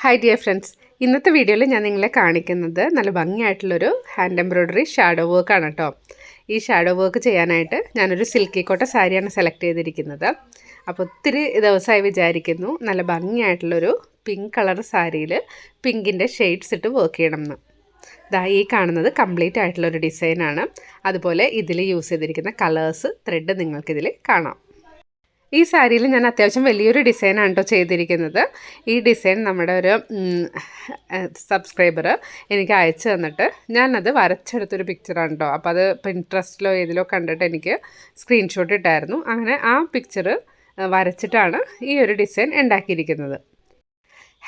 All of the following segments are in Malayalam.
ഹായ് ഡിയർ ഫ്രണ്ട്സ്, ഇന്നത്തെ വീഡിയോയിൽ ഞാൻ നിങ്ങളെ കാണിക്കുന്നത് നല്ല ഭംഗിയായിട്ടുള്ളൊരു ഹാൻഡ് എംബ്രോയ്ഡറി ഷാഡോ വർക്കാണ് കേട്ടോ. ഈ ഷാഡോ വർക്ക് ചെയ്യാനായിട്ട് ഞാനൊരു സിൽക്കി കോട്ട സാരിയാണ് സെലക്ട് ചെയ്തിരിക്കുന്നത്. അപ്പോൾ ഒത്തിരി ദിവസമായി വിചാരിക്കുന്നു നല്ല ഭംഗിയായിട്ടുള്ളൊരു പിങ്ക് കളർ സാരിയിൽ പിങ്കിൻ്റെ ഷെയ്ഡ്സ് ഇട്ട് വർക്ക് ചെയ്യണമെന്ന്. ഈ കാണുന്നത് കംപ്ലീറ്റ് ആയിട്ടുള്ളൊരു ഡിസൈനാണ്. അതുപോലെ ഇതിൽ യൂസ് ചെയ്തിരിക്കുന്ന കളേഴ്സ് ത്രെഡ് നിങ്ങൾക്കിതിൽ കാണാം. ഈ സാരിയിൽ ഞാൻ അത്യാവശ്യം വലിയൊരു ഡിസൈനാണ് കേട്ടോ ചെയ്തിരിക്കുന്നത്. ഈ ഡിസൈൻ നമ്മുടെ ഒരു സബ്സ്ക്രൈബർ എനിക്ക് അയച്ചു തന്നിട്ട് ഞാനത് വരച്ചെടുത്തൊരു പിക്ചറാണ് കേട്ടോ. അപ്പോൾ അത് പിൻട്രസ്റ്റിലോ ഏതിലോ കണ്ടിട്ട് എനിക്ക് സ്ക്രീൻഷോട്ട് ഇട്ടായിരുന്നു. അങ്ങനെ ആ പിക്ചർ വരച്ചിട്ടാണ് ഈ ഒരു ഡിസൈൻ ഉണ്ടാക്കിയിരിക്കുന്നത്.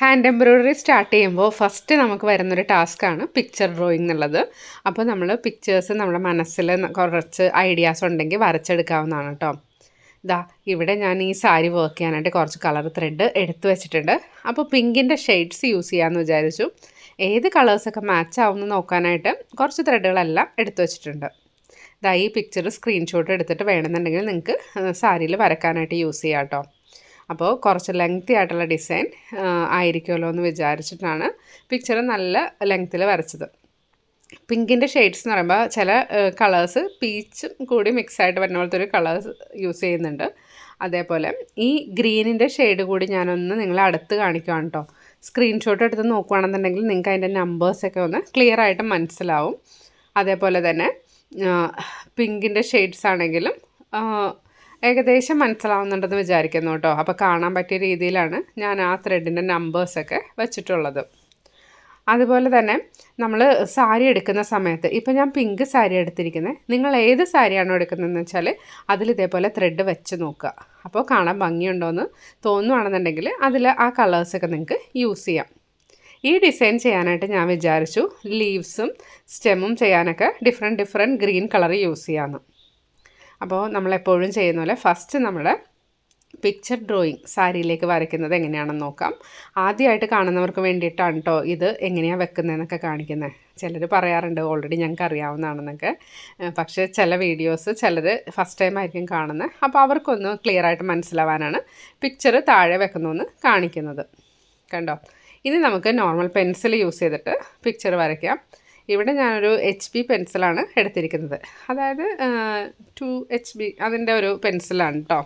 ഹാൻഡ് എംബ്രോയ്ഡറി സ്റ്റാർട്ട് ചെയ്യുമ്പോൾ ഫസ്റ്റ് നമുക്ക് വരുന്നൊരു ടാസ്ക്കാണ് പിക്ചർ ഡ്രോയിങ് എന്നുള്ളത്. അപ്പോൾ നമ്മൾ പിക്ചേഴ്സ് നമ്മുടെ മനസ്സിൽ കുറച്ച് ഐഡിയാസ് ഉണ്ടെങ്കിൽ വരച്ചെടുക്കാവുന്നതാണ് കേട്ടോ. ഇവിടെ ഞാൻ ഈ സാരി വർക്ക് ചെയ്യാനായിട്ട് കുറച്ച് കളർ ത്രെഡ് എടുത്തു വെച്ചിട്ടുണ്ട്. അപ്പോൾ പിങ്കിൻ്റെ ഷെയ്ഡ്സ് യൂസ് ചെയ്യാമെന്ന് വിചാരിച്ചു. ഏത് കളേഴ്സൊക്കെ മാച്ച് ആവുമെന്ന് നോക്കാനായിട്ട് കുറച്ച് ത്രെഡുകളെല്ലാം എടുത്തു വെച്ചിട്ടുണ്ട്. ഈ പിക്ചർ സ്ക്രീൻഷോട്ട് എടുത്തിട്ട് വേണമെന്നുണ്ടെങ്കിൽ നിങ്ങൾക്ക് സാരിയിൽ വരക്കാനായിട്ട് യൂസ് ചെയ്യാം കേട്ടോ. അപ്പോൾ കുറച്ച് ലെങ്തി ആയിട്ടുള്ള ഡിസൈൻ ആയിരിക്കുമല്ലോ എന്ന് വിചാരിച്ചിട്ടാണ് പിക്ചർ നല്ല ലെങ്ത്തിൽ വരച്ചത്. പിങ്കിൻ്റെ ഷെയ്ഡ്സ് എന്ന് പറയുമ്പോൾ ചില കളേഴ്സ് പീച്ചും കൂടി മിക്സായിട്ട് വരുന്ന പോലത്തെ ഒരു കളേഴ്സ് യൂസ് ചെയ്യുന്നുണ്ട്. അതേപോലെ ഈ ഗ്രീനിൻ്റെ ഷെയ്ഡ് കൂടി ഞാനൊന്ന് നിങ്ങളെ അടുത്ത് കാണിക്കുകയാണ് കേട്ടോ. സ്ക്രീൻഷോട്ട് എടുത്ത് നോക്കുകയാണെന്നുണ്ടെങ്കിൽ നിങ്ങൾക്ക് അതിൻ്റെ നമ്പേഴ്സൊക്കെ ഒന്ന് ക്ലിയർ ആയിട്ട് മനസ്സിലാവും. അതേപോലെ തന്നെ പിങ്കിൻ്റെ ഷെയ്ഡ്സ് ആണെങ്കിലും ഏകദേശം മനസ്സിലാവുന്നുണ്ടെന്ന് വിചാരിക്കുന്നു കേട്ടോ. അപ്പോൾ കാണാൻ പറ്റിയ രീതിയിലാണ് ഞാൻ ആ ത്രെഡിൻ്റെ നമ്പേഴ്സൊക്കെ വെച്ചിട്ടുള്ളത്. അതുപോലെ തന്നെ നമ്മൾ സാരി എടുക്കുന്ന സമയത്ത് ഇപ്പോൾ ഞാൻ പിങ്ക് സാരി എടുത്തിരിക്കുന്നത്, നിങ്ങൾ ഏത് സാരിയാണോ എടുക്കുന്നതെന്ന് വെച്ചാൽ അതിലിതേപോലെ ത്രെഡ് വെച്ച് നോക്കുക. അപ്പോൾ കാണാൻ ഭംഗിയുണ്ടോയെന്ന് തോന്നുകയാണെന്നുണ്ടെങ്കിൽ അതിൽ ആ കളേഴ്സൊക്കെ നിങ്ങൾക്ക് യൂസ് ചെയ്യാം. ഈ ഡിസൈൻ ചെയ്യാനായിട്ട് ഞാൻ വിചാരിച്ചു ലീവ്സും സ്റ്റെമ്മും ചെയ്യാനൊക്കെ ഡിഫറെൻറ്റ് ഗ്രീൻ കളർ യൂസ് ചെയ്യാമെന്ന്. അപ്പോൾ നമ്മളെപ്പോഴും ചെയ്യുന്ന പോലെ ഫസ്റ്റ് നമ്മൾ പിക്ചർ ഡ്രോയിങ് സാരിയിലേക്ക് വരയ്ക്കുന്നത് എങ്ങനെയാണെന്ന് നോക്കാം. ആദ്യമായിട്ട് കാണുന്നവർക്ക് വേണ്ടിയിട്ടാണ് കേട്ടോ ഇത് എങ്ങനെയാണ് വെക്കുന്നതെന്നൊക്കെ കാണിക്കുന്നത്. ചിലർ പറയാറുണ്ട് ഓൾറെഡി ഞങ്ങൾക്ക് അറിയാവുന്നതാണെന്നൊക്കെ. പക്ഷേ ചില വീഡിയോസ് ചിലർ ഫസ്റ്റ് ടൈം ആയിരിക്കും കാണുന്നത്. അപ്പോൾ അവർക്കൊന്ന് ക്ലിയർ ആയിട്ട് മനസ്സിലാവാനാണ് പിക്ചർ താഴെ വെക്കുന്നതെന്ന് കാണിക്കുന്നത്. കണ്ടോ, ഇനി നമുക്ക് നോർമൽ പെൻസിൽ യൂസ് ചെയ്തിട്ട് പിക്ചർ വരയ്ക്കാം. ഇവിടെ ഞാനൊരു HB പെൻസിലാണ് എടുത്തിരിക്കുന്നത്. അതായത് 2HB അതിൻ്റെ ഒരു പെൻസിലാണ് കേട്ടോ.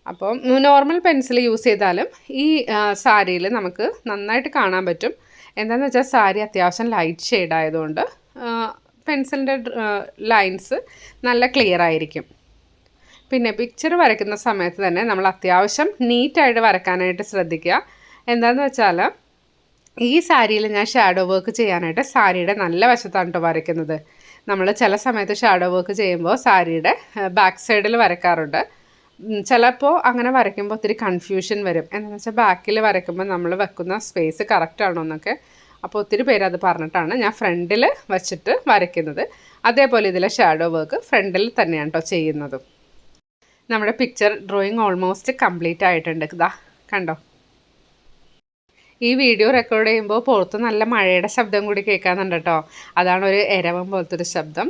അപ്പം നോർമൽ പെൻസിൽ യൂസ് ചെയ്താലും ഈ സാരിയിൽ നമുക്ക് നന്നായിട്ട് കാണാൻ പറ്റും. എന്താണെന്ന് വെച്ചാൽ സാരി അത്യാവശ്യം ലൈറ്റ് ഷെയ്ഡ് ആയതുകൊണ്ട് പെൻസിലിൻ്റെ ലൈൻസ് നല്ല ക്ലിയർ ആയിരിക്കും. പിന്നെ പിക്ചർ വരയ്ക്കുന്ന സമയത്ത് തന്നെ നമ്മൾ അത്യാവശ്യം നീറ്റായിട്ട് വരയ്ക്കാനായിട്ട് ശ്രദ്ധിക്കുക. എന്താണെന്ന് വെച്ചാൽ ഈ സാരിയിൽ ഞാൻ ഷാഡോ വർക്ക് ചെയ്യാനായിട്ട് സാരിയുടെ നല്ല വശത്താണ് കേട്ടോ വരയ്ക്കുന്നത്. നമ്മൾ ചില സമയത്ത് ഷാഡോ വർക്ക് ചെയ്യുമ്പോൾ സാരിയുടെ ബാക്ക് സൈഡിൽ വരയ്ക്കാറുണ്ട്. ചിലപ്പോൾ അങ്ങനെ വരയ്ക്കുമ്പോൾ ഒത്തിരി കൺഫ്യൂഷൻ വരും. എന്താണെന്ന് വെച്ചാൽ ബാക്കിൽ വരയ്ക്കുമ്പോൾ നമ്മൾ വെക്കുന്ന സ്പേസ് കറക്റ്റ് ആണോ എന്നൊക്കെ. അപ്പോൾ ഒത്തിരി പേര് അത് പറഞ്ഞിട്ടാണ് ഞാൻ ഫ്രണ്ടിൽ വെച്ചിട്ട് വരയ്ക്കുന്നത്. അതേപോലെ ഇതിലെ ഷാഡോ വർക്ക് ഫ്രണ്ടിൽ തന്നെയാണ് കേട്ടോ ചെയ്യുന്നത്. നമ്മുടെ പിക്ചർ ഡ്രോയിങ് ഓൾമോസ്റ്റ് കംപ്ലീറ്റ് ആയിട്ടുണ്ട്. കണ്ടോ, ഈ വീഡിയോ റെക്കോർഡ് ചെയ്യുമ്പോൾ പുറത്ത് നല്ല മഴയുടെ ശബ്ദം കൂടി കേൾക്കാനുണ്ട് കേട്ടോ. അതാണ് ഒരു എരവം പോലത്തെ ഒരു ശബ്ദം.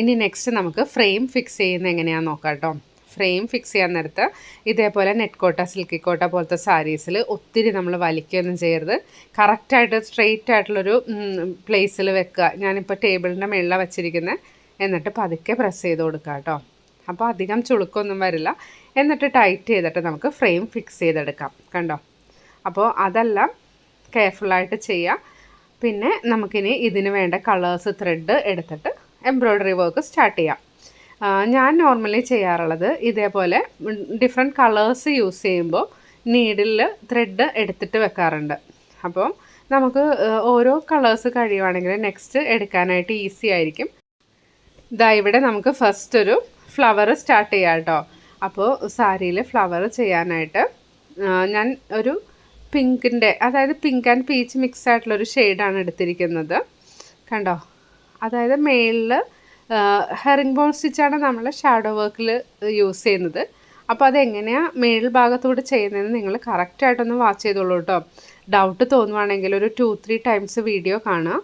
ഇനി നെക്സ്റ്റ് നമുക്ക് ഫ്രെയിം ഫിക്സ് ചെയ്യുന്നത് എങ്ങനെയാണെന്ന് നോക്കാം കേട്ടോ. ഫ്രെയിം ഫിക്സ് ചെയ്യാൻ നേരത്ത് ഇതേപോലെ നെറ്റ് കോട്ട സിൽക്കി കോട്ട പോലത്തെ സാരീസിൽ ഒത്തിരി നമ്മൾ വലിക്കുകയൊന്നും ചെയ്യരുത്. കറക്റ്റായിട്ട് സ്ട്രെയിറ്റ് ആയിട്ടുള്ളൊരു പ്ലേസിൽ വെക്കുക. ഞാനിപ്പോൾ ടേബിളിൻ്റെ മുകളിലാണ് വെച്ചിരിക്കുന്നത്. എന്നിട്ട് പതുക്കെ പ്രസ് ചെയ്ത് കൊടുക്കുക കേട്ടോ. അപ്പോൾ അധികം ചുളുക്കൊന്നും വരില്ല. എന്നിട്ട് ടൈറ്റ് ചെയ്തിട്ട് നമുക്ക് ഫ്രെയിം ഫിക്സ് ചെയ്തെടുക്കാം. കണ്ടോ, അപ്പോൾ അതെല്ലാം കെയർഫുള്ളായിട്ട് ചെയ്യുക. പിന്നെ നമുക്കിനി ഇതിന് വേണ്ട കളേഴ്സ് ത്രെഡ് എടുത്തിട്ട് എംബ്രോയ്ഡറി വർക്ക് സ്റ്റാർട്ട് ചെയ്യാം. ഞാൻ നോർമലി ചെയ്യാറുള്ളത് ഇതേപോലെ ഡിഫറെൻറ്റ് കളേഴ്സ് യൂസ് ചെയ്യുമ്പോൾ നീഡിൽ ത്രെഡ് എടുത്തിട്ട് വെക്കാറുണ്ട്. അപ്പോൾ നമുക്ക് ഓരോ കളേഴ്സ് കഴിയുവാണെങ്കിൽ നെക്സ്റ്റ് എടുക്കാനായിട്ട് ഈസി ആയിരിക്കും. ഇവിടെ നമുക്ക് ഫസ്റ്റ് ഒരു ഫ്ലവർ സ്റ്റാർട്ട് ചെയ്യാം കേട്ടോ. അപ്പോൾ സാരിയിൽ ഫ്ലവർ ചെയ്യാനായിട്ട് ഞാൻ ഒരു പിങ്കിൻ്റെ, അതായത് പിങ്ക് ആൻഡ് പീച്ച് മിക്സ് ആയിട്ടുള്ളൊരു ഷെയ്ഡാണ് എടുത്തിരിക്കുന്നത്. കണ്ടോ, അതായത് മേളിൽ ഹെറിംഗ് ബോൺ സ്റ്റിച്ചാണ് നമ്മൾ ഷാഡോ വർക്കിൽ യൂസ് ചെയ്യുന്നത്. അപ്പോൾ അതെങ്ങനെയാണ് മേൾ ഭാഗത്തൂടെ ചെയ്യുന്നതെന്ന് നിങ്ങൾ കറക്റ്റായിട്ടൊന്ന് വാച്ച് ചെയ്തോളൂ കേട്ടോ. ഡൗട്ട് തോന്നുവാണെങ്കിൽ ഒരു 2-3 ടൈംസ് വീഡിയോ കാണുക.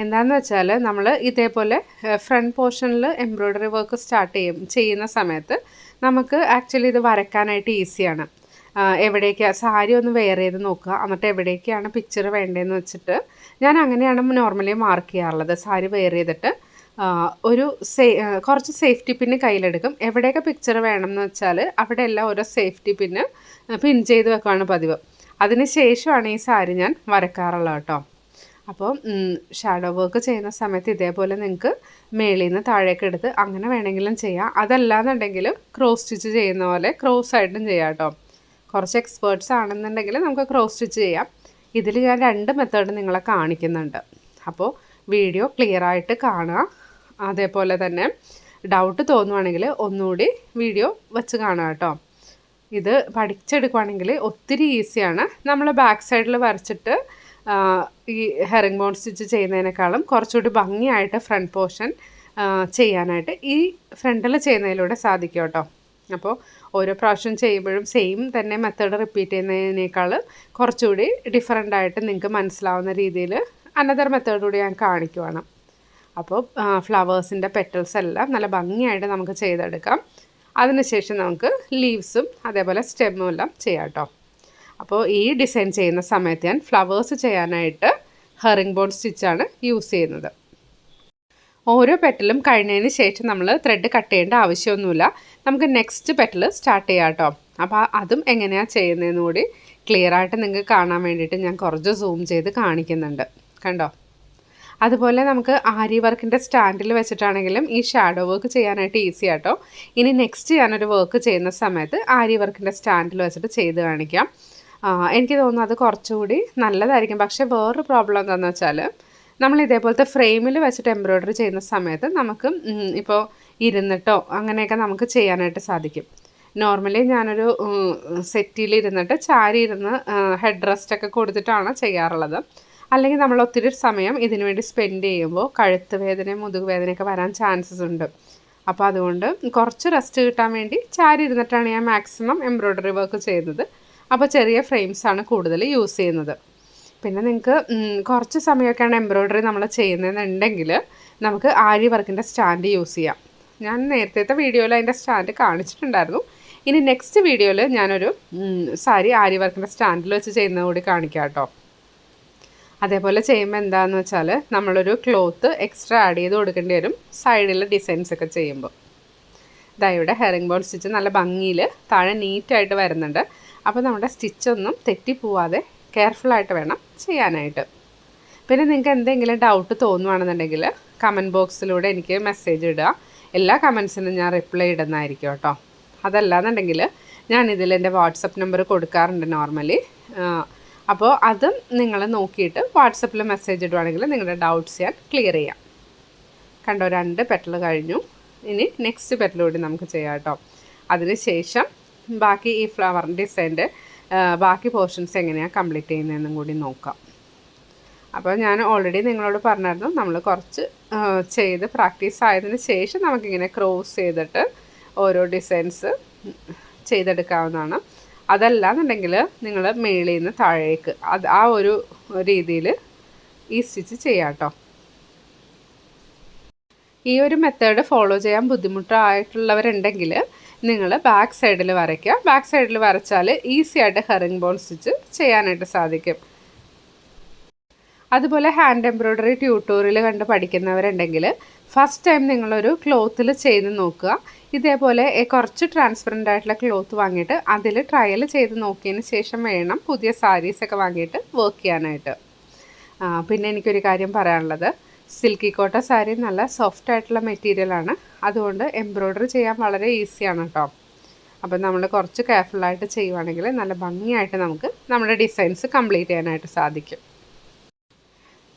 എന്താണെന്ന് വെച്ചാൽ നമ്മൾ ഇതേപോലെ ഫ്രണ്ട് പോർഷനിൽ എംബ്രോയ്ഡറി വർക്ക് ചെയ്യുന്ന സമയത്ത് നമുക്ക് ആക്ച്വലി ഇത് വരയ്ക്കാനായിട്ട് ഈസിയാണ്. എവിടേക്കാണ് സാരി ഒന്ന് വെയർ ചെയ്ത് നോക്കുക, എന്നിട്ട് എവിടേക്കാണ് പിക്ചർ വേണ്ടതെന്ന് വെച്ചിട്ട് ഞാൻ അങ്ങനെയാണ് നോർമലി മാർക്ക് ചെയ്യാറുള്ളത്. സാരി വെയർ ചെയ്തിട്ട് ഒരു കുറച്ച് സേഫ്റ്റി പിന്ന് കയ്യിലെടുക്കും. എവിടെയൊക്കെ പിക്ചർ വേണം എന്ന് വെച്ചാൽ അവിടെ എല്ലാം ഓരോ സേഫ്റ്റി പിന്ന് പിൻ ചെയ്ത് വെക്കുകയാണ് പതിവ്. അതിന് ശേഷമാണ് ഈ സാരി ഞാൻ വരക്കാറുള്ളത് കേട്ടോ. അപ്പോൾ ഷാഡോ വർക്ക് ചെയ്യുന്ന സമയത്ത് ഇതേപോലെ നിങ്ങൾക്ക് മേളിൽ നിന്ന് താഴേക്ക് എടുത്ത് അങ്ങനെ വേണമെങ്കിലും ചെയ്യാം. അതല്ലാന്നുണ്ടെങ്കിൽ ക്രോസ് സ്റ്റിച്ച് ചെയ്യുന്ന പോലെ ക്രോസ് ആയിട്ടും ചെയ്യാം കേട്ടോ. കുറച്ച് എക്സ്പേർട്സ് ആണെന്നുണ്ടെങ്കിൽ നമുക്ക് ക്രോസ് സ്റ്റിച്ച് ചെയ്യാം. ഇതിൽ ഞാൻ 2 മെത്തേഡ് നിങ്ങളെ കാണിക്കുന്നുണ്ട്. അപ്പോൾ വീഡിയോ ക്ലിയർ ആയിട്ട് കാണുക. അതേപോലെ തന്നെ ഡൗട്ട് തോന്നുവാണെങ്കിൽ ഒന്നുകൂടി വീഡിയോ വെച്ച് കാണുക കേട്ടോ. ഇത് പഠിച്ചെടുക്കുകയാണെങ്കിൽ ഒത്തിരി ഈസിയാണ്. നമ്മൾ ബാക്ക് സൈഡിൽ വരച്ചിട്ട് ഈ ഹെറിംഗ് ബോൺ സ്റ്റിച്ച് ചെയ്യുന്നതിനേക്കാളും കുറച്ചുകൂടി ഭംഗിയായിട്ട് ഫ്രണ്ട് പോർഷൻ ചെയ്യാനായിട്ട് ഈ ഫ്രണ്ടിൽ ചെയ്യുന്നതിലൂടെ സാധിക്കും കേട്ടോ. അപ്പോൾ ഓരോ പ്രാവശ്യം ചെയ്യുമ്പോഴും സെയിം തന്നെ മെത്തേഡ് റിപ്പീറ്റ് ചെയ്യുന്നതിനേക്കാൾ കുറച്ചുകൂടി ഡിഫറെൻ്റ് ആയിട്ട് നിങ്ങൾക്ക് മനസ്സിലാവുന്ന രീതിയിൽ അനദർ മെത്തേഡ് കൂടി ഞാൻ കാണിക്കുവാണ്. അപ്പോൾ ഫ്ലവേഴ്സിൻ്റെ പെറ്റൽസ് എല്ലാം നല്ല ഭംഗിയായിട്ട് നമുക്ക് ചെയ്തെടുക്കാം. അതിനുശേഷം നമുക്ക് ലീവ്സും അതേപോലെ സ്റ്റെമ്മും എല്ലാം ചെയ്യാം കേട്ടോ. അപ്പോൾ ഈ ഡിസൈൻ ചെയ്യുന്ന സമയത്ത് ഞാൻ ഫ്ലവേഴ്സ് ചെയ്യാനായിട്ട് ഹെറിംഗ് ബോൺ സ്റ്റിച്ചാണ് യൂസ് ചെയ്യുന്നത്. ഓരോ പെറ്റലും കഴിഞ്ഞതിന് ശേഷം നമ്മൾ ത്രെഡ് കട്ട് ചെയ്യേണ്ട ആവശ്യമൊന്നുമില്ല. നമുക്ക് നെക്സ്റ്റ് പെറ്റൽ സ്റ്റാർട്ട് ചെയ്യാം കേട്ടോ. അപ്പോൾ അതും എങ്ങനെയാണ് ചെയ്യുന്നതെന്ന് കൂടി ക്ലിയർ ആയിട്ട് നിങ്ങൾക്ക് കാണാൻ വേണ്ടിയിട്ട് ഞാൻ കുറച്ച് സൂം ചെയ്ത് കാണിക്കുന്നുണ്ട്. കണ്ടോ? അതുപോലെ നമുക്ക് ആരി വർക്കിൻ്റെ സ്റ്റാൻഡിൽ വെച്ചിട്ടാണെങ്കിലും ഈ ഷാഡോ വർക്ക് ചെയ്യാനായിട്ട് ഈസി ആട്ടോ. ഇനി നെക്സ്റ്റ് ഞാനൊരു വർക്ക് ചെയ്യുന്ന സമയത്ത് ആരി വർക്കിൻ്റെ സ്റ്റാൻഡിൽ വെച്ചിട്ട് ചെയ്ത് കാണിക്കാം. എനിക്ക് തോന്നുന്നു അത് കുറച്ചുകൂടി നല്ലതായിരിക്കും. പക്ഷേ വേറൊരു പ്രോബ്ലം എന്താണെന്ന് വെച്ചാൽ നമ്മൾ ഇതേപോലത്തെ ഫ്രെയിമിൽ വെച്ചിട്ട് എംബ്രോയ്ഡറി ചെയ്യുന്ന സമയത്ത് നമുക്ക് ഇപ്പോൾ ഇരുന്നിട്ടോ അങ്ങനെയൊക്കെ നമുക്ക് ചെയ്യാനായിട്ട് സാധിക്കും. നോർമലി ഞാനൊരു സെറ്റിലിരുന്നിട്ട് ചാരി ഇരുന്ന് ഹെഡ് റെസ്റ്റൊക്കെ കൊടുത്തിട്ടാണ് ചെയ്യാറുള്ളത്. അല്ലെങ്കിൽ നമ്മൾ ഒത്തിരി സമയം ഇതിനു വേണ്ടി സ്പെൻഡ് ചെയ്യുമ്പോൾ കഴുത്ത് വേദനയും മുതുക് വേദനയൊക്കെ വരാൻ ചാൻസസ് ഉണ്ട്. അപ്പോൾ അതുകൊണ്ട് കുറച്ച് റെസ്റ്റ് കിട്ടാൻ വേണ്ടി ചാരി ഇരുന്നിട്ടാണ് ഞാൻ മാക്സിമം എംബ്രോയ്ഡറി വർക്ക് ചെയ്യുന്നത്. അപ്പോൾ ചെറിയ ഫ്രെയിംസാണ് കൂടുതൽ യൂസ് ചെയ്യുന്നത്. പിന്നെ നിങ്ങൾക്ക് കുറച്ച് സമയമൊക്കെയാണ് എംബ്രോയ്ഡറി നമ്മൾ ചെയ്യുന്നതെന്നുണ്ടെങ്കിൽ നമുക്ക് ആരി വർക്കിൻ്റെ സ്റ്റാൻഡ് യൂസ് ചെയ്യാം. ഞാൻ നേരത്തെ വീഡിയോയിൽ അതിൻ്റെ സ്റ്റാൻഡ് കാണിച്ചിട്ടുണ്ടായിരുന്നു. ഇനി നെക്സ്റ്റ് വീഡിയോയിൽ ഞാനൊരു സാരി ആരി വർക്കിൻ്റെ സ്റ്റാൻഡിൽ വെച്ച് ചെയ്യുന്നത് കൂടി കാണിക്കാം കേട്ടോ. അതേപോലെ ചെയ്യുമ്പോൾ എന്താണെന്ന് വെച്ചാൽ നമ്മളൊരു ക്ലോത്ത് എക്സ്ട്രാ ആഡ് ചെയ്ത് കൊടുക്കേണ്ടി വരും സൈഡിലെ ഡിസൈൻസൊക്കെ ചെയ്യുമ്പോൾ. ഇവിടെ ഹെറിംഗ് ബോൺ സ്റ്റിച്ച് നല്ല ഭംഗിയിൽ താഴെ നീറ്റായിട്ട് വരുന്നുണ്ട്. അപ്പോൾ നമ്മുടെ സ്റ്റിച്ചൊന്നും തെറ്റിപ്പോവാതെ കെയർഫുള്ളായിട്ട് വേണം ചെയ്യാനായിട്ട്. പിന്നെ നിങ്ങൾക്ക് എന്തെങ്കിലും ഡൗട്ട് തോന്നുവാണെന്നുണ്ടെങ്കിൽ കമൻറ്റ് ബോക്സിലൂടെ എനിക്ക് മെസ്സേജ് ഇടുക. എല്ലാ കമൻസിനും ഞാൻ റിപ്ലൈ ഇടുന്നതായിരിക്കും കേട്ടോ. അതല്ലാന്നുണ്ടെങ്കിൽ ഞാനിതിൽ എൻ്റെ വാട്സപ്പ് നമ്പർ കൊടുക്കാറുണ്ട് നോർമലി. അപ്പോൾ അതും നിങ്ങൾ നോക്കിയിട്ട് വാട്സപ്പിൽ മെസ്സേജ് ഇടുവാണെങ്കിൽ നിങ്ങളുടെ ഡൗട്ട്സ് ഞാൻ ക്ലിയർ ചെയ്യാം. കണ്ടോ, 2 പെറ്റൽ കഴിഞ്ഞു. ഇനി നെക്സ്റ്റ് പെറ്റൽ കൂടി നമുക്ക് ചെയ്യാം കേട്ടോ. അതിന് ശേഷം ബാക്കി ഈ ഫ്ലവർ ഡിസൈൻ്റെ ബാക്കി പോർഷൻസ് എങ്ങനെയാണ് കംപ്ലീറ്റ് ചെയ്യുന്നതെന്നും കൂടി നോക്കാം. അപ്പോൾ ഞാൻ ഓൾറെഡി നിങ്ങളോട് പറഞ്ഞായിരുന്നു നമ്മൾ കുറച്ച് ചെയ്ത് പ്രാക്ടീസ് ആയതിന് ശേഷം നമുക്കിങ്ങനെ ക്രോസ് ചെയ്തിട്ട് ഓരോ ഡിസൈൻസ് ചെയ്തെടുക്കാവുന്നതാണ്. അതല്ലാന്നുണ്ടെങ്കിൽ നിങ്ങൾ മേളിൽ നിന്ന് താഴേക്ക് ആ ഒരു രീതിയിൽ ഈ സ്റ്റിച്ച് ചെയ്യാം കേട്ടോ. ഈ ഒരു മെത്തേഡ് ഫോളോ ചെയ്യാൻ ബുദ്ധിമുട്ടായിട്ടുള്ളവരുണ്ടെങ്കിൽ നിങ്ങൾ ബാക്ക് സൈഡിൽ വരയ്ക്കുക. ബാക്ക് സൈഡിൽ വരച്ചാൽ ഈസി ആയിട്ട് ഹെറിംഗ് ബോൺ സ്റ്റിച്ച് ചെയ്യാനായിട്ട് സാധിക്കും. അതുപോലെ ഹാൻഡ് എംബ്രോയ്ഡറി ട്യൂട്ടോറിയൽ കണ്ട് പഠിക്കുന്നവരുണ്ടെങ്കിൽ ഫസ്റ്റ് ടൈം നിങ്ങളൊരു ക്ലോത്തിൽ ചെയ്ത് നോക്കുക. ഇതേപോലെ കുറച്ച് ട്രാൻസ്പെറൻ്റ് ആയിട്ടുള്ള ക്ലോത്ത് വാങ്ങിയിട്ട് അതിൽ ട്രയൽ ചെയ്ത് നോക്കിയതിന് ശേഷം വേണം പുതിയ സാരീസൊക്കെ വാങ്ങിയിട്ട് വർക്ക് ചെയ്യാനായിട്ട്. പിന്നെ എനിക്കൊരു കാര്യം പറയാനുള്ളത്, സിൽക്കി കോട്ട സാരി നല്ല സോഫ്റ്റ് ആയിട്ടുള്ള മെറ്റീരിയലാണ്. അതുകൊണ്ട് എംബ്രോയ്ഡറി ചെയ്യാൻ വളരെ ഈസിയാണ് കേട്ടോ. അപ്പോൾ നമ്മൾ കുറച്ച് കെയർഫുള്ളായിട്ട് ചെയ്യുവാണെങ്കിൽ നല്ല ഭംഗിയായിട്ട് നമുക്ക് നമ്മുടെ ഡിസൈൻസ് കംപ്ലീറ്റ് ചെയ്യാനായിട്ട് സാധിക്കും.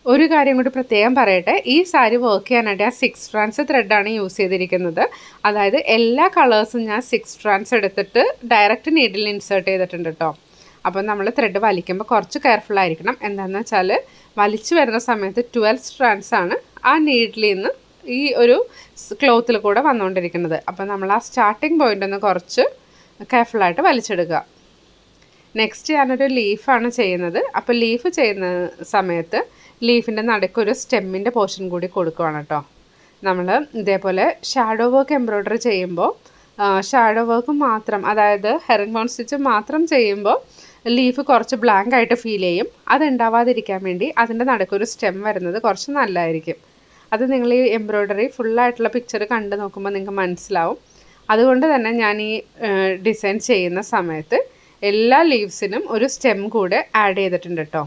ഒരു കാര്യം കൂടി പ്രത്യേകം പറയട്ടെ, ഈ സാരി വർക്ക് ചെയ്യാനായിട്ട് ഞാൻ 6 strands ത്രെഡാണ് യൂസ് ചെയ്തിരിക്കുന്നത്. അതായത് എല്ലാ കളേഴ്സും ഞാൻ 6 strands എടുത്തിട്ട് ഡയറക്റ്റ് നീഡിൽ ഇൻസേർട്ട് ചെയ്തിട്ടുണ്ട് കേട്ടോ. അപ്പോൾ നമ്മൾ ത്രെഡ് വലിക്കുമ്പോൾ കുറച്ച് കെയർഫുൾ ആയിരിക്കണം. എന്താണെന്ന് വെച്ചാൽ വലിച്ചു വരുന്ന സമയത്ത് 12 strands ആണ് ആ നീഡിൽ നിന്ന് ഈ ഒരു ക്ലോത്തിൽ കൂടെ വന്നുകൊണ്ടിരിക്കുന്നത്. അപ്പോൾ നമ്മൾ ആ സ്റ്റാർട്ടിങ് പോയിൻ്റ് ഒന്ന് കുറച്ച് കെയർഫുള്ളായിട്ട് വലിച്ചെടുക്കുക. നെക്സ്റ്റ് ഞാനൊരു ലീഫാണ് ചെയ്യുന്നത്. അപ്പോൾ ലീഫ് ചെയ്യുന്ന സമയത്ത് ലീഫിൻ്റെ നടുക്കൊരു സ്റ്റെമ്മിൻ്റെ പോർഷൻ കൂടി കൊടുക്കുകയാണ് കേട്ടോ. നമ്മൾ ഇതേപോലെ ഷാഡോ വർക്ക് എംബ്രോയ്ഡറി ചെയ്യുമ്പോൾ ഷാഡോ വർക്ക് മാത്രം, അതായത് ഹെറിംഗ് സ്റ്റിച്ച് മാത്രം ചെയ്യുമ്പോൾ ലീഫ് കുറച്ച് ബ്ലാങ്ക് ആയിട്ട് ഫീൽ ചെയ്യും. അതുണ്ടാവാതിരിക്കാൻ വേണ്ടി അതിൻ്റെ നടുക്കൊരു സ്റ്റെം വരുന്നത് കുറച്ച് നല്ലതായിരിക്കും. അത് നിങ്ങൾ ഈ എംബ്രോയ്ഡറി ഫുള്ളായിട്ടുള്ള പിക്ചർ കണ്ട് നോക്കുമ്പോൾ നിങ്ങൾക്ക് മനസ്സിലാവും. അതുകൊണ്ട് തന്നെ ഞാൻ ഈ ഡിസൈൻ ചെയ്യുന്ന സമയത്ത് എല്ലാ ലീവ്സിനും ഒരു സ്റ്റെം കൂടെ ആഡ് ചെയ്തിട്ടുണ്ട് കേട്ടോ.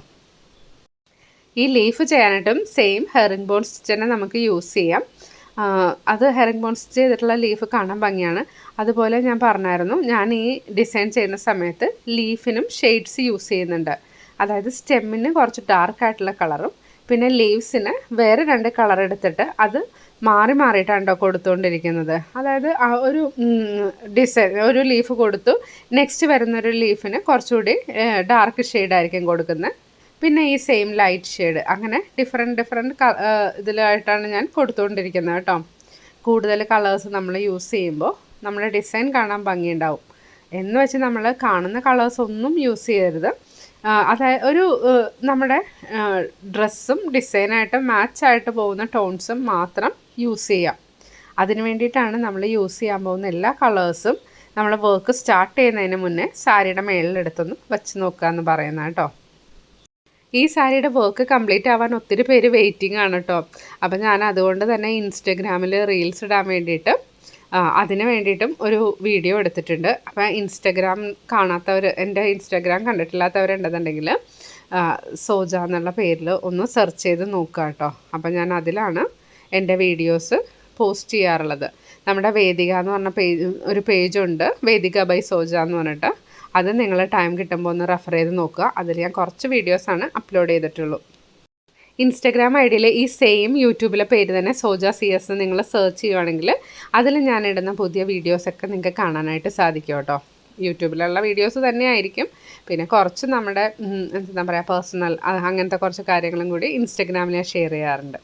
ഈ ലീഫ് ചെയ്യാനായിട്ടും സെയിം ഹെറിംഗ് ബോൺ സ്റ്റിച്ച് തന്നെ നമുക്ക് യൂസ് ചെയ്യാം. അത് ഹെറിംഗ് ബോൺ സ്റ്റിച്ച് ചെയ്തിട്ടുള്ള ലീഫ് കാണാൻ ഭംഗിയാണ്. അതുപോലെ ഞാൻ പറഞ്ഞായിരുന്നു, ഞാൻ ഈ ഡിസൈൻ ചെയ്യുന്ന സമയത്ത് ലീഫിനും ഷെയ്ഡ്സ് യൂസ് ചെയ്യുന്നുണ്ട്. അതായത് സ്റ്റെമ്മിന് കുറച്ച് ഡാർക്കായിട്ടുള്ള കളറും പിന്നെ ലീവ്സിന് വേറെ 2 കളർ എടുത്തിട്ട് അത് മാറി മാറിയിട്ടാണ് കൊടുത്തുകൊണ്ടിരിക്കുന്നത്. അതായത് ഒരു ഡിസൈൻ ഒരു ലീഫ് കൊടുത്തു, നെക്സ്റ്റ് വരുന്നൊരു ലീഫിന് കുറച്ചുകൂടി ഡാർക്ക് ഷെയ്ഡായിരിക്കും കൊടുക്കുന്നത്. പിന്നെ ഈ സെയിം ലൈറ്റ് ഷെയ്ഡ്, അങ്ങനെ ഡിഫറെൻറ്റ് ഇതിലായിട്ടാണ് ഞാൻ കൊടുത്തുകൊണ്ടിരിക്കുന്നത് കേട്ടോ. കൂടുതൽ കളേഴ്സ് നമ്മൾ യൂസ് ചെയ്യുമ്പോൾ നമ്മുടെ ഡിസൈൻ കാണാൻ ഭംഗിയുണ്ടാവും. എന്ന് വെച്ച് നമ്മൾ കാണുന്ന കളേഴ്സ് ഒന്നും യൂസ് ചെയ്യരുത്. അതായത് ഒരു നമ്മുടെ ഡ്രസ്സും ഡിസൈനായിട്ട് മാച്ചായിട്ട് പോകുന്ന ടോൺസും മാത്രം യൂസ് ചെയ്യാം. അതിന് വേണ്ടിയിട്ടാണ് നമ്മൾ യൂസ് ചെയ്യാൻ പോകുന്ന എല്ലാ കളേഴ്സും നമ്മൾ വർക്ക് സ്റ്റാർട്ട് ചെയ്യുന്നതിന് മുന്നേ സാരിയുടെ മേളിലെടുത്തൊന്ന് വെച്ച് നോക്കുക എന്ന് പറയുന്നത് കേട്ടോ. ഈ സാരിയുടെ വർക്ക് കംപ്ലീറ്റ് ആവാൻ ഒത്തിരി പേര് വെയിറ്റിംഗ് ആണ് കേട്ടോ. അപ്പം ഞാൻ അതുകൊണ്ട് തന്നെ ഇൻസ്റ്റഗ്രാമിൽ റീൽസ് ഇടാൻ വേണ്ടിയിട്ട് അതിന് വേണ്ടിയിട്ടും ഒരു വീഡിയോ എടുത്തിട്ടുണ്ട്. അപ്പോൾ ഇൻസ്റ്റഗ്രാം കാണാത്തവർ, എൻ്റെ ഇൻസ്റ്റഗ്രാം കണ്ടിട്ടില്ലാത്തവരുണ്ടെന്നുണ്ടെങ്കിൽ സോജ എന്നുള്ള പേരിൽ ഒന്ന് സെർച്ച് ചെയ്ത് നോക്കുക കേട്ടോ. അപ്പോൾ ഞാൻ അതിലാണ് എൻ്റെ വീഡിയോസ് പോസ്റ്റ് ചെയ്യാറുള്ളത്. നമ്മുടെ വേദിക എന്ന് പറഞ്ഞ ഒരു പേജുണ്ട്, വേദിക ബൈ സോജ എന്ന് പറഞ്ഞിട്ട്. അത് നിങ്ങൾ ടൈം കിട്ടുമ്പോൾ ഒന്ന് റെഫർ ചെയ്ത് നോക്കുക. അതിൽ ഞാൻ കുറച്ച് വീഡിയോസാണ് അപ്ലോഡ് ചെയ്തിട്ടുള്ളൂ. ഇൻസ്റ്റഗ്രാം ഐ ഡിയിൽ ഈ സെയിം യൂട്യൂബിലെ പേര് തന്നെ സോജ CS നിങ്ങൾ സെർച്ച് ചെയ്യുവാണെങ്കിൽ അതിൽ ഞാനിടുന്ന പുതിയ വീഡിയോസൊക്കെ നിങ്ങൾക്ക് കാണാനായിട്ട് സാധിക്കും കേട്ടോ. യൂട്യൂബിലുള്ള വീഡിയോസ് തന്നെ ആയിരിക്കും. പിന്നെ കുറച്ച് നമ്മുടെ എന്താ പറയുക പേഴ്സണൽ അങ്ങനത്തെ കുറച്ച് കാര്യങ്ങളും കൂടി ഇൻസ്റ്റഗ്രാമിൽ ഞാൻ ഷെയർ ചെയ്യാറുണ്ട്.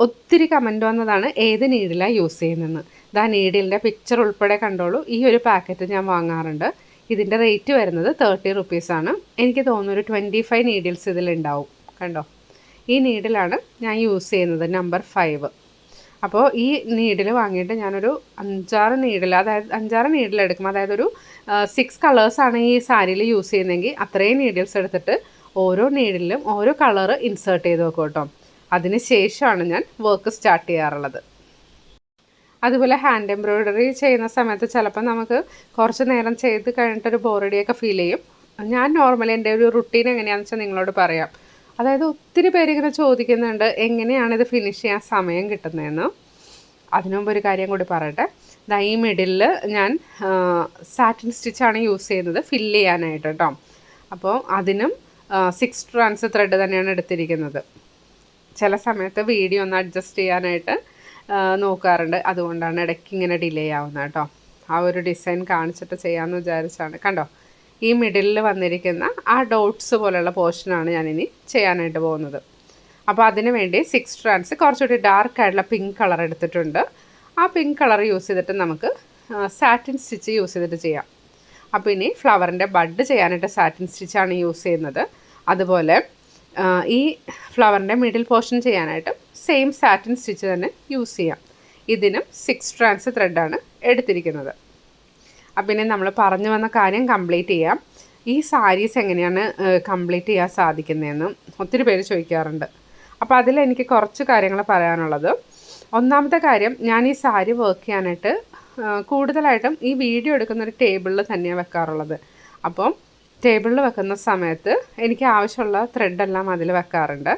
ഒത്തിരി കമൻറ്റ് വന്നതാണ് ഏത് നീഡിലാണ് യൂസ് ചെയ്യുന്നതെന്ന്. ഇതാ നീഡിലിൻ്റെ പിക്ചർ ഉൾപ്പെടെ കണ്ടോളൂ. ഈ ഒരു പാക്കറ്റ് ഞാൻ വാങ്ങാറുണ്ട്. ഇതിൻ്റെ റേറ്റ് വരുന്നത് 30 റുപ്പീസാണ്. എനിക്ക് തോന്നുന്നു ഒരു 25 നീഡിൽസ് ഇതിലുണ്ടാവും. കണ്ടോ, ഈ നീഡിലാണ് ഞാൻ യൂസ് ചെയ്യുന്നത്, നമ്പർ 5. അപ്പോൾ ഈ നീഡിൽ വാങ്ങിയിട്ട് ഞാനൊരു 5-6 നീഡിൽ, അതായത് 5-6 നീഡിൽ എടുക്കും. അതായത് ഒരു 6 കളേഴ്സാണ് ഈ സാരിയിൽ യൂസ് ചെയ്യുന്നതെങ്കിൽ അത്രയും നീഡിൽസ് എടുത്തിട്ട് ഓരോ നീഡിലും ഓരോ കളറ് ഇൻസേർട്ട് ചെയ്ത് വെക്കും കേട്ടോ. അതിന് ശേഷമാണ് ഞാൻ വർക്ക് സ്റ്റാർട്ട് ചെയ്യാറുള്ളത്. അതുപോലെ ഹാൻഡ് എംബ്രോയ്ഡറി ചെയ്യുന്ന സമയത്ത് ചിലപ്പോൾ നമുക്ക് കുറച്ച് നേരം ചെയ്ത് കഴിഞ്ഞിട്ടൊരു ബോറടിയൊക്കെ ഫീൽ ചെയ്യും. ഞാൻ നോർമലി എൻ്റെ ഒരു റുട്ടീൻ എങ്ങനെയാണെന്ന് വെച്ചാൽ നിങ്ങളോട് പറയാം. അതായത് ഒത്തിരി പേരിങ്ങനെ ചോദിക്കുന്നുണ്ട് എങ്ങനെയാണ് ഇത് ഫിനിഷ് ചെയ്യാൻ സമയം കിട്ടുന്നതെന്ന്. അതിനു മുമ്പ് ഒരു കാര്യം കൂടി പറയട്ടെ. ഈ മിഡിലിൽ ഞാൻ സാറ്റിൻ സ്റ്റിച്ചാണ് യൂസ് ചെയ്യുന്നത് ഫില്ല് ചെയ്യാനായിട്ട് കേട്ടോ. അപ്പോൾ അതിനും 6 strands ത്രെഡ് തന്നെയാണ് എടുത്തിരിക്കുന്നത്. ചില സമയത്ത് വീഡിയോ ഒന്ന് അഡ്ജസ്റ്റ് ചെയ്യാനായിട്ട് നോക്കാറുണ്ട്. അതുകൊണ്ടാണ് ഇടയ്ക്ക് ഇങ്ങനെ ഡിലേ ആവുന്നത് കേട്ടോ. ആ ഒരു ഡിസൈൻ കാണിച്ചിട്ട് ചെയ്യാമെന്ന് വിചാരിച്ചാണ്. കണ്ടോ, ഈ മിഡിലിൽ വന്നിരിക്കുന്ന ആ ഡോട്ട്സ് പോലെയുള്ള പോർഷനാണ് ഞാനിനി ചെയ്യാനായിട്ട് പോകുന്നത്. അപ്പോൾ അതിന് വേണ്ടി 6 strands കുറച്ചുകൂടി ഡാർക്കായിട്ടുള്ള പിങ്ക് കളർ എടുത്തിട്ടുണ്ട്. ആ പിങ്ക് കളർ യൂസ് ചെയ്തിട്ട് നമുക്ക് സാറ്റിൻ സ്റ്റിച്ച് യൂസ് ചെയ്തിട്ട് ചെയ്യാം. അപ്പോൾ ഇനി ഫ്ലവറിൻ്റെ ബഡ് ചെയ്യാനായിട്ട് സാറ്റിൻ സ്റ്റിച്ചാണ് യൂസ് ചെയ്യുന്നത്. അതുപോലെ ഈ ഫ്ലവറിൻ്റെ മിഡിൽ പോർഷൻ ചെയ്യാനായിട്ട് സെയിം സാറ്റിൻ സ്റ്റിച്ച് തന്നെ യൂസ് ചെയ്യാം. ഇതിനും 6 strands ത്രെഡാണ് എടുത്തിരിക്കുന്നത്. അപ്പം പിന്നെ നമ്മൾ പറഞ്ഞു വന്ന കാര്യം കംപ്ലീറ്റ് ചെയ്യാം. ഈ സാരീസ് എങ്ങനെയാണ് കംപ്ലീറ്റ് ചെയ്യാൻ സാധിക്കുന്നതെന്ന് ഒത്തിരി പേര് ചോദിക്കാറുണ്ട്. അപ്പോൾ അതിലെനിക്ക് കുറച്ച് കാര്യങ്ങൾ പറയാനുള്ളത്. ഒന്നാമത്തെ കാര്യം, ഞാൻ ഈ സാരി വർക്ക് ചെയ്യാനായിട്ട് കൂടുതലായിട്ടും ഈ വീഡിയോ എടുക്കുന്നൊരു ടേബിളിൽ തന്നെയാണ് വെക്കാറുള്ളത്. അപ്പം ടേബിളിൽ വെക്കുന്ന സമയത്ത് എനിക്ക് ആവശ്യമുള്ള ത്രെഡെല്ലാം അതിൽ വെക്കാറുണ്ട്.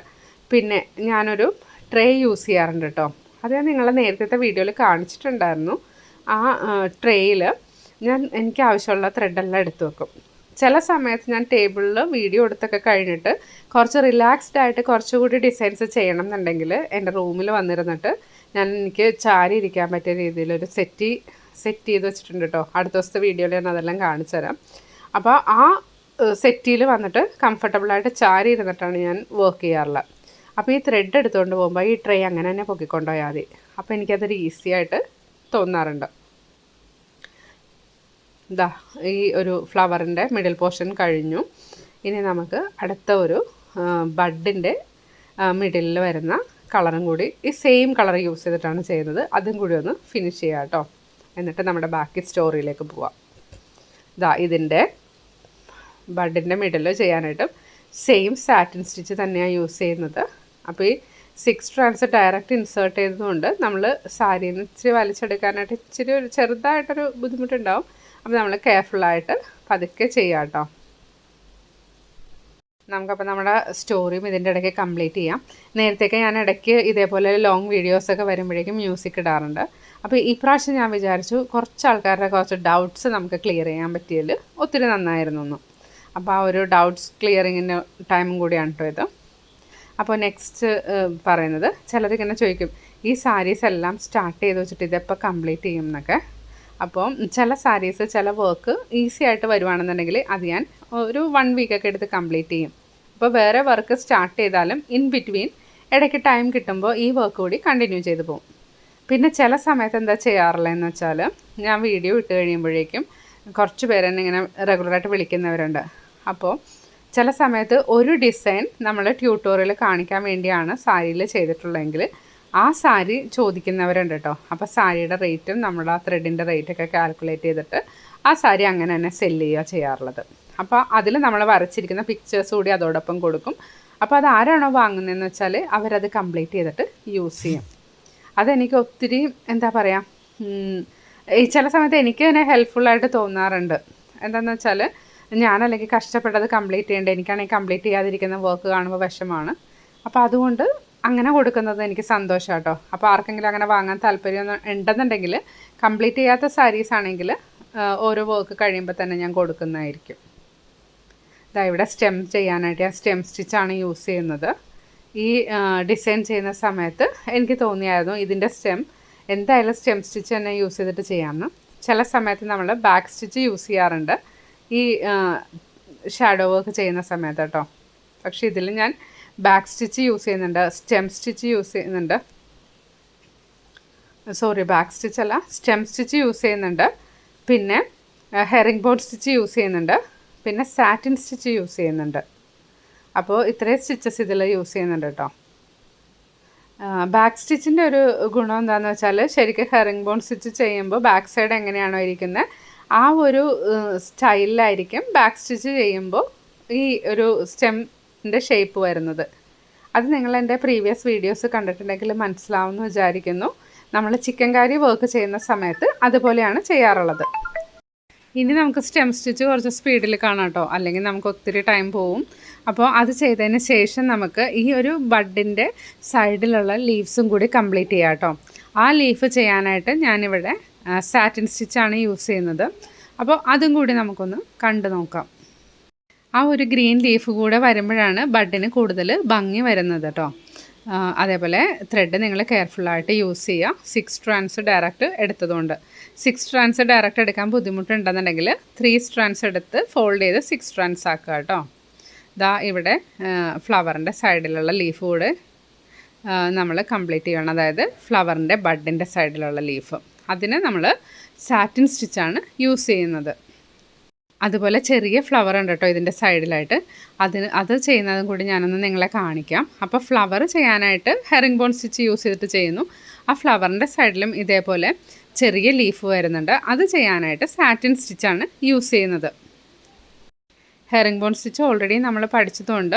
പിന്നെ ഞാനൊരു ട്രേ യൂസ് ചെയ്യാറുണ്ട് കേട്ടോ. അത് ഞാൻ നിങ്ങളെ നേരത്തെ വീഡിയോയിൽ കാണിച്ചിട്ടുണ്ടായിരുന്നു. ആ ട്രേയിൽ എനിക്ക് ആവശ്യമുള്ള ത്രെഡെല്ലാം എടുത്തു വെക്കും. ചില സമയത്ത് ഞാൻ ടേബിളിൽ വീഡിയോ എടുത്തൊക്കെ കഴിഞ്ഞിട്ട് കുറച്ച് റിലാക്സ്ഡ് ആയിട്ട് കുറച്ചുകൂടി ഡിസൈൻസ് ചെയ്യണം എന്നുണ്ടെങ്കിൽ എൻ്റെ റൂമിൽ വന്നിരുന്നിട്ട് എനിക്ക് ചാരി ഇരിക്കാൻ പറ്റിയ രീതിയിലൊരു സെറ്റ് ചെയ്ത് വെച്ചിട്ടുണ്ട് കേട്ടോ. അടുത്ത ദിവസത്തെ വീഡിയോയിൽ ഞാൻ അതെല്ലാം കാണിച്ചു തരാം. അപ്പോൾ ആ സെറ്റിയിൽ വന്നിട്ട് കംഫർട്ടബിളായിട്ട് ചാരി ഇരുന്നിട്ടാണ് ഞാൻ വർക്ക് ചെയ്യാറുള്ളത്. അപ്പോൾ ഈ ത്രെഡ് എടുത്തുകൊണ്ട് പോകുമ്പോൾ ഈ ട്രേ അങ്ങനെ തന്നെ പൊക്കിക്കൊണ്ടുപോയാൽ മതി. അപ്പോൾ എനിക്കതൊരു ഈസി ആയിട്ട് തോന്നാറുണ്ട്. ഇതാ ഈ ഒരു ഫ്ലവറിൻ്റെ മിഡിൽ പോർഷൻ കഴിഞ്ഞു. ഇനി നമുക്ക് അടുത്ത ഒരു ബഡിൻ്റെ മിഡിലിൽ വരുന്ന കളറും കൂടി ഈ സെയിം കളർ യൂസ് ചെയ്തിട്ടാണ് ചെയ്യുന്നത്. അതും കൂടി ഒന്ന് ഫിനിഷ് ചെയ്യാം കേട്ടോ. എന്നിട്ട് നമ്മുടെ ബാക്കി സ്റ്റോറിയിലേക്ക് പോവാം. ഇതാ ഇതിൻ്റെ ബഡിൻ്റെ മിഡിൽ ചെയ്യാനായിട്ടും സെയിം സാറ്റിൻ സ്റ്റിച്ച് തന്നെയാണ് യൂസ് ചെയ്യുന്നത്. അപ്പോൾ ഈ 6 strands ഡയറക്റ്റ് ഇൻസേർട്ട് ചെയ്തതുകൊണ്ട് നമ്മൾ സാരിയിൽ നിന്ന് ഇച്ചിരി വലിച്ചെടുക്കാനായിട്ട് ഇച്ചിരി ഒരു ചെറുതായിട്ടൊരു ബുദ്ധിമുട്ടുണ്ടാവും. അപ്പോൾ നമ്മൾ കെയർഫുള്ളായിട്ട് പതുക്കെ ചെയ്യാം കേട്ടോ. നമുക്കപ്പോൾ നമ്മുടെ സ്റ്റോറിയും ഇതിൻ്റെ ഇടയ്ക്ക് കംപ്ലീറ്റ് ചെയ്യാം. നേരത്തെയൊക്കെ ഞാൻ ഇടയ്ക്ക് ഇതേപോലെ ലോങ് വീഡിയോസൊക്കെ വരുമ്പോഴേക്കും മ്യൂസിക് ഇടാറുണ്ട്. അപ്പോൾ ഈ പ്രാവശ്യം ഞാൻ വിചാരിച്ചു കുറച്ച് ആൾക്കാരുടെ കുറച്ച് ഡൗട്ട്സ് നമുക്ക് ക്ലിയർ ചെയ്യാൻ പറ്റിയതിൽ ഒത്തിരി നന്നായിരുന്നു. അപ്പോൾ ആ ഒരു ഡൗട്ട്സ് ക്ലിയറിങ്ങിൻ്റെ ടൈമും കൂടിയാണ് കേട്ടോ ഇത്. അപ്പോൾ നെക്സ്റ്റ് പറയുന്നത്, ചിലരിങ്ങനെ ചോദിക്കും ഈ സാരീസ് എല്ലാം സ്റ്റാർട്ട് ചെയ്ത് വെച്ചിട്ട് ഇതെപ്പോൾ കംപ്ലീറ്റ് ചെയ്യും എന്നൊക്കെ. അപ്പോൾ ചില സാരീസ് ചില വർക്ക് ഈസി ആയിട്ട് വരുവാണെന്നുണ്ടെങ്കിൽ അത് ഞാൻ ഒരു 1 വീക്കൊക്കെ എടുത്ത് കംപ്ലീറ്റ് ചെയ്യും. അപ്പോൾ വേറെ വർക്ക് സ്റ്റാർട്ട് ചെയ്താലും ഇൻ ബിറ്റ്വീൻ ഇടയ്ക്ക് ടൈം കിട്ടുമ്പോൾ ഈ വർക്ക് കൂടി കണ്ടിന്യൂ ചെയ്ത് പോകും. പിന്നെ ചില സമയത്ത് എന്താ ചെയ്യാറുള്ളതെന്ന് വെച്ചാൽ, ഞാൻ വീഡിയോ ഇട്ട് കഴിയുമ്പോഴേക്കും കുറച്ച് പേരെന്നെ ഇങ്ങനെ റെഗുലറായിട്ട് വിളിക്കുന്നവരുണ്ട്. അപ്പോൾ ചില സമയത്ത് ഒരു ഡിസൈൻ നമ്മൾ ട്യൂട്ടോറിയൽ കാണിക്കാൻ വേണ്ടിയാണ് സാരിയിൽ ചെയ്തിട്ടുള്ളതെങ്കിൽ ആ സാരി ചോദിക്കുന്നവരുണ്ട് കേട്ടോ. അപ്പോൾ സാരിയുടെ റേറ്റും നമ്മുടെ ആ ത്രെഡിൻ്റെ റേറ്റൊക്കെ കാൽക്കുലേറ്റ് ചെയ്തിട്ട് ആ സാരി അങ്ങനെ തന്നെ സെല്ല് ചെയ്യുക ചെയ്യാറുള്ളത്. അപ്പോൾ അതിൽ നമ്മൾ വരച്ചിരിക്കുന്ന പിക്ചേഴ്സ് കൂടി അതോടൊപ്പം കൊടുക്കും. അപ്പോൾ അത് ആരാണോ വാങ്ങുന്നതെന്ന് വെച്ചാൽ അവരത് കംപ്ലീറ്റ് ചെയ്തിട്ട് യൂസ് ചെയ്യും. അതെനിക്ക് ഒത്തിരി എന്താ പറയുക, ഈ ചില സമയത്ത് എനിക്ക് തന്നെ ഹെൽപ്ഫുള്ളായിട്ട് തോന്നാറുണ്ട്. എന്താണെന്ന് വെച്ചാൽ ഞാനല്ലെങ്കിൽ കഷ്ടപ്പെട്ടത് കംപ്ലീറ്റ് ചെയ്യേണ്ടത്, എനിക്കാണെങ്കിൽ കംപ്ലീറ്റ് ചെയ്യാതിരിക്കുന്ന വർക്ക് കാണുമ്പോൾ വിഷമമാണ്. അപ്പോൾ അതുകൊണ്ട് അങ്ങനെ കൊടുക്കുന്നത് എനിക്ക് സന്തോഷം കേട്ടോ. അപ്പോൾ ആർക്കെങ്കിലും അങ്ങനെ വാങ്ങാൻ താല്പര്യം ഉണ്ടെന്നുണ്ടെങ്കിൽ കംപ്ലീറ്റ് ചെയ്യാത്ത സാരീസ് ആണെങ്കിൽ ഓരോ വർക്ക് കഴിയുമ്പോൾ തന്നെ ഞാൻ കൊടുക്കുന്നതായിരിക്കും. ഇതാ ഇവിടെ സ്റ്റെം ചെയ്യാനായിട്ട് ഞാൻ സ്റ്റെം സ്റ്റിച്ചാണ് യൂസ് ചെയ്യുന്നത്. ഈ ഡിസൈൻ ചെയ്യുന്ന സമയത്ത് എനിക്ക് തോന്നിയായിരുന്നു ഇതിൻ്റെ സ്റ്റെം എന്തായാലും സ്റ്റെം സ്റ്റിച്ച് തന്നെ യൂസ് ചെയ്തിട്ട് ചെയ്യാമെന്ന്. ചില സമയത്ത് നമ്മൾ ബാക്ക് സ്റ്റിച്ച് യൂസ് ചെയ്യാറുണ്ട് ഈ ഷാഡോ വർക്ക് ചെയ്യുന്ന സമയത്ത് കേട്ടോ. പക്ഷേ ഇതിൽ ഞാൻ ബാക്ക് സ്റ്റിച്ച് യൂസ് ചെയ്യുന്നുണ്ട്, സ്റ്റെം സ്റ്റിച്ച് യൂസ് ചെയ്യുന്നുണ്ട്. ബാക്ക് സ്റ്റിച്ച് അല്ല, സ്റ്റെം സ്റ്റിച്ച് യൂസ് ചെയ്യുന്നുണ്ട്. പിന്നെ ഹെറിംഗ് ബോർഡ് സ്റ്റിച്ച് യൂസ് ചെയ്യുന്നുണ്ട്. പിന്നെ സാറ്റിൻ സ്റ്റിച്ച് യൂസ് ചെയ്യുന്നുണ്ട്. അപ്പോൾ ഇത്രയും സ്റ്റിച്ചസ് ഇതിൽ യൂസ് ചെയ്യുന്നുണ്ട് കേട്ടോ. ബാക്ക് സ്റ്റിച്ചിൻ്റെ ഒരു ഗുണം എന്താണെന്ന് വെച്ചാൽ, ശരിക്കും ഹെറിംഗ് ബോൺ സ്റ്റിച്ച് ചെയ്യുമ്പോൾ ബാക്ക് സൈഡ് എങ്ങനെയാണോ ഇരിക്കുന്നത് ആ ഒരു സ്റ്റൈലിലായിരിക്കും ബാക്ക് സ്റ്റിച്ച് ചെയ്യുമ്പോൾ ഈ ഒരു സ്റ്റെമ്മിൻ്റെ ഷേപ്പ് വരുന്നത്. അത് നിങ്ങൾ എൻ്റെ പ്രീവിയസ് വീഡിയോസ് കണ്ടിട്ടുണ്ടെങ്കിൽ മനസ്സിലാവുമെന്ന് വിചാരിക്കുന്നു. നമ്മൾ ചിക്കൻ കറി വർക്ക് ചെയ്യുന്ന സമയത്ത് അതുപോലെയാണ് ചെയ്യാറുള്ളത്. ഇനി നമുക്ക് സ്റ്റെം സ്റ്റിച്ച് കുറച്ച് സ്പീഡിൽ കാണാം കേട്ടോ, അല്ലെങ്കിൽ നമുക്ക് ഒത്തിരി ടൈം പോവും. അപ്പോൾ അത് ചെയ്തതിന് ശേഷം നമുക്ക് ഈ ഒരു ബഡിൻ്റെ സൈഡിലുള്ള ലീവ്സും കൂടി കംപ്ലീറ്റ് ചെയ്യാം കേട്ടോ. ആ ലീഫ് ചെയ്യാനായിട്ട് ഞാനിവിടെ സാറ്റിൻ സ്റ്റിച്ചാണ് യൂസ് ചെയ്യുന്നത്. അപ്പോൾ അതും കൂടി നമുക്കൊന്ന് കണ്ടു നോക്കാം. ആ ഒരു ഗ്രീൻ ലീഫ് കൂടെ വരുമ്പോഴാണ് ബഡിന് കൂടുതൽ ഭംഗി വരുന്നത് കേട്ടോ. അതേപോലെ ത്രെഡ് നിങ്ങൾ കെയർഫുള്ളായിട്ട് യൂസ് ചെയ്യുക. 6 strands ഡയറക്റ്റ് എടുത്തതുകൊണ്ട്. 6 strands ഡയറക്റ്റ് എടുക്കാൻ ബുദ്ധിമുട്ടുണ്ടെന്നുണ്ടെങ്കിൽ 3 strands എടുത്ത് ഫോൾഡ് ചെയ്ത് 6 strands ആക്കുക കേട്ടോ. ദാ ഇവിടെ ഫ്ലവറിൻ്റെ സൈഡിലുള്ള ലീഫ് കൂടെ നമ്മൾ കംപ്ലീറ്റ് ചെയ്യണം. അതായത് ഫ്ലവറിൻ്റെ ബഡിൻ്റെ സൈഡിലുള്ള ലീഫ്, അതിന് നമ്മൾ സാറ്റിൻ സ്റ്റിച്ചാണ് യൂസ് ചെയ്യുന്നത്. അതുപോലെ ചെറിയ ഫ്ലവർ ഉണ്ട് കേട്ടോ ഇതിൻ്റെ സൈഡിലായിട്ട്, അത് ചെയ്യുന്നതും കൂടി ഞാനൊന്ന് നിങ്ങളെ കാണിക്കാം. അപ്പോൾ ഫ്ലവർ ചെയ്യാനായിട്ട് ഹെറിംഗ് ബോൺ സ്റ്റിച്ച് യൂസ് ചെയ്തിട്ട് ചെയ്യുന്നു. ആ ഫ്ലവറിൻ്റെ സൈഡിലും ഇതേപോലെ ചെറിയ ലീഫ് വരുന്നുണ്ട്. അത് ചെയ്യാനായിട്ട് സാറ്റിൻ സ്റ്റിച്ചാണ് യൂസ് ചെയ്യുന്നത്. ഹെറിംഗ് ബോൺ സ്റ്റിച്ച് ഓൾറെഡി നമ്മൾ പഠിച്ചതുകൊണ്ട്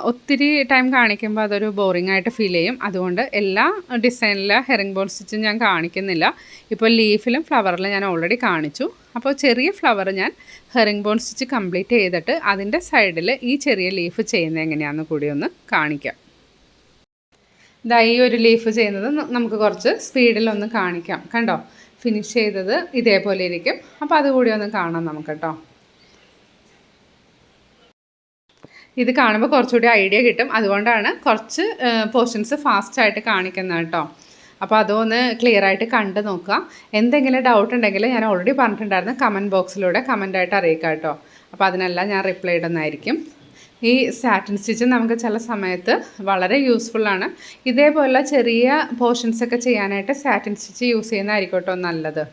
ഒത്തിരി ടൈം കാണിക്കുമ്പോൾ അതൊരു ബോറിംഗ് ആയിട്ട് ഫീൽ ചെയ്യും. അതുകൊണ്ട് എല്ലാ ഡിസൈനിലെ ഹെറിംഗ് ബോൺ സ്റ്റിച്ചും ഞാൻ കാണിക്കുന്നില്ല. ഇപ്പോൾ ലീഫിലും ഫ്ലവറിലും ഞാൻ ഓൾറെഡി കാണിച്ചു. അപ്പോൾ ചെറിയ ഫ്ലവർ ഞാൻ ഹെറിംഗ് ബോൺ സ്റ്റിച്ച് കംപ്ലീറ്റ് ചെയ്തിട്ട് അതിൻ്റെ സൈഡിൽ ഈ ചെറിയ ലീഫ് ചെയ്യുന്നത് എങ്ങനെയാണെന്ന് കൂടി ഒന്ന് കാണിക്കാം. ഇതാ ഈ ഒരു ലീഫ് ചെയ്യുന്നത് നമുക്ക് കുറച്ച് സ്പീഡിലൊന്ന് കാണിക്കാം. കണ്ടോ, ഫിനിഷ് ചെയ്തത് ഇതേപോലെ ഇരിക്കും. അപ്പോൾ അതുകൂടി ഒന്ന് കാണാം നമുക്ക് കേട്ടോ. ഇത് കാണുമ്പോൾ കുറച്ചുകൂടി ഐഡിയ കിട്ടും. അതുകൊണ്ടാണ് കുറച്ച് പോർഷൻസ് ഫാസ്റ്റായിട്ട് കാണിക്കുന്നത് കേട്ടോ. അപ്പോൾ അതൊന്ന് ക്ലിയർ ആയിട്ട് കണ്ട് നോക്കുക. എന്തെങ്കിലും ഡൗട്ട് ഉണ്ടെങ്കിൽ ഞാൻ ഓൾറെഡി പറഞ്ഞിട്ടുണ്ടായിരുന്നു, കമൻറ്റ് ബോക്സിലൂടെ കമൻറ്റായിട്ട് അറിയിക്കാം കേട്ടോ. അപ്പോൾ അതിനെല്ലാം ഞാൻ റിപ്ലൈ ഇടുന്നതായിരിക്കും. ഈ സാറ്റിൻ സ്റ്റിച്ച് നമുക്ക് ചില സമയത്ത് വളരെ യൂസ്ഫുള്ളാണ്. ഇതേപോലെ ചെറിയ പോർഷൻസൊക്കെ ചെയ്യാനായിട്ട് സാറ്റിൻ സ്റ്റിച്ച് യൂസ് ചെയ്യുന്നതായിരിക്കും കേട്ടോ നല്ലത്.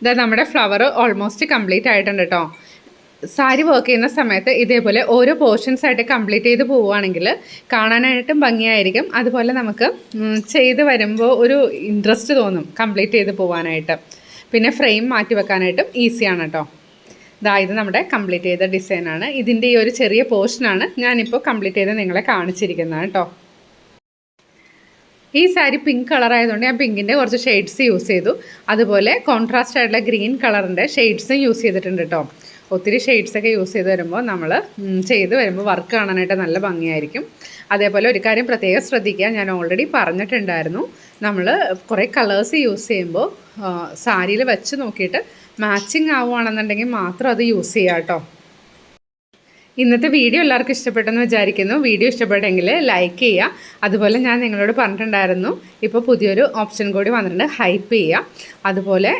ഇതാ നമ്മുടെ ഫ്ലവർ ഓൾമോസ്റ്റ് കംപ്ലീറ്റ് ആയിട്ടുണ്ട് കേട്ടോ. സാരി വർക്ക് ചെയ്യുന്ന സമയത്ത് ഇതേപോലെ ഓരോ പോർഷൻസ് ആയിട്ട് കംപ്ലീറ്റ് ചെയ്ത് പോവുകയാണെങ്കിൽ കാണാനായിട്ടും ഭംഗിയായിരിക്കും. അതുപോലെ നമുക്ക് ചെയ്ത് വരുമ്പോൾ ഒരു ഇൻട്രസ്റ്റ് തോന്നും കംപ്ലീറ്റ് ചെയ്ത് പോകാനായിട്ട്. പിന്നെ ഫ്രെയിം മാറ്റി വെക്കാനായിട്ടും ഈസിയാണ് കേട്ടോ. ഇത് നമ്മുടെ കംപ്ലീറ്റ് ചെയ്ത ഡിസൈനാണ്. ഇതിൻ്റെ ഈ ഒരു ചെറിയ പോർഷനാണ് ഞാനിപ്പോൾ കംപ്ലീറ്റ് ചെയ്ത് നിങ്ങളെ കാണിച്ചിരിക്കുന്നത് കേട്ടോ. ഈ സാരി പിങ്ക് കളറായതുകൊണ്ട് ഞാൻ പിങ്കിൻ്റെ കുറച്ച് ഷെയ്ഡ്സ് യൂസ് ചെയ്തു. അതുപോലെ കോൺട്രാസ്റ്റ് ആയിട്ടുള്ള ഗ്രീൻ കളറിൻ്റെ ഷെയ്ഡ്സും യൂസ് ചെയ്തിട്ടുണ്ട് കേട്ടോ. ഒത്തിരി ഷെയ്ഡ്സൊക്കെ യൂസ് ചെയ്ത് വരുമ്പോൾ നമ്മൾ ചെയ്ത് വരുമ്പോൾ വർക്ക് കാണാനായിട്ട് നല്ല ഭംഗിയായിരിക്കും. അതേപോലെ ഒരു കാര്യം പ്രത്യേകം ശ്രദ്ധിക്കുക, ഞാൻ ഓൾറെഡി പറഞ്ഞിട്ടുണ്ടായിരുന്നു, നമ്മൾ കുറേ കളേഴ്സ് യൂസ് ചെയ്യുമ്പോൾ സാരിയിൽ വെച്ച് നോക്കിയിട്ട് മാച്ചിങ് ആവുകയാണെന്നുണ്ടെങ്കിൽ മാത്രം അത് യൂസ് ചെയ്യാം കേട്ടോ. ഇന്നത്തെ വീഡിയോ എല്ലാവർക്കും ഇഷ്ടപ്പെട്ടെന്ന് വിചാരിക്കുന്നു. വീഡിയോ ഇഷ്ടപ്പെട്ടെങ്കിൽ ലൈക്ക് ചെയ്യുക. അതുപോലെ ഞാൻ നിങ്ങളോട് പറഞ്ഞിട്ടുണ്ടായിരുന്നു, ഇപ്പോൾ പുതിയൊരു ഓപ്ഷൻ കൂടി വന്നിട്ടുണ്ട്, ഹൈപ്പ് ചെയ്യുക. അതുപോലെ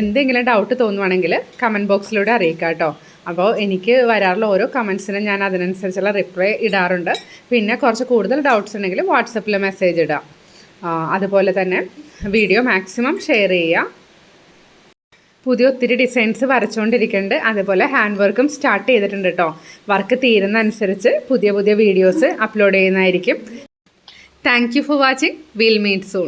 എന്തെങ്കിലും ഡൗട്ട് തോന്നുവാണെങ്കിൽ കമൻറ്റ് ബോക്സിലൂടെ അറിയിക്കുക കേട്ടോ. അപ്പോൾ എനിക്ക് വരാറുള്ള ഓരോ കമൻസിനും ഞാൻ അതിനനുസരിച്ചുള്ള റിപ്ലൈ ഇടാറുണ്ട്. പിന്നെ കുറച്ച് കൂടുതൽ ഡൗട്ട്സ് ഉണ്ടെങ്കിൽ വാട്സപ്പിൽ മെസ്സേജ് ഇടാം. അതുപോലെ തന്നെ വീഡിയോ മാക്സിമം ഷെയർ ചെയ്യുക. പുതിയ ഒത്തിരി ഡിസൈൻസ് വരച്ചുകൊണ്ടിരിക്കുന്നുണ്ട്. അതുപോലെ ഹാൻഡ് വർക്കും സ്റ്റാർട്ട് ചെയ്തിട്ടുണ്ട് കേട്ടോ. വർക്ക് തീരുന്ന അനുസരിച്ച് പുതിയ പുതിയ വീഡിയോസ് അപ്ലോഡ് ചെയ്യുന്നതായിരിക്കും. Thank you for watching. Will meet soon.